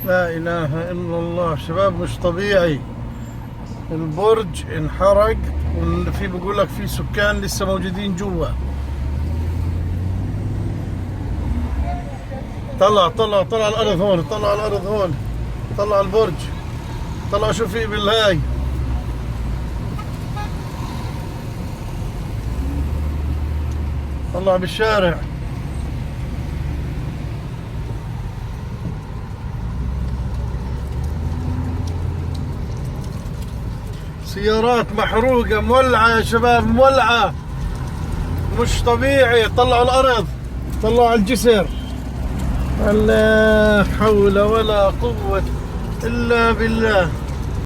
لا إله إلا الله شباب، مش طبيعي. البرج انحرق، وفي بيقول لك في سكان لسه موجودين جوا. طلع طلع طلع الأرض هون، طلع الأرض هون، طلع البرج، طلع شو في بالهاي. طلع بالشارع. سيارات محروقة مولعة يا شباب، مولعة مش طبيعي. طلعوا الأرض، طلعوا الجسر. لا حول ولا قوة إلا بالله.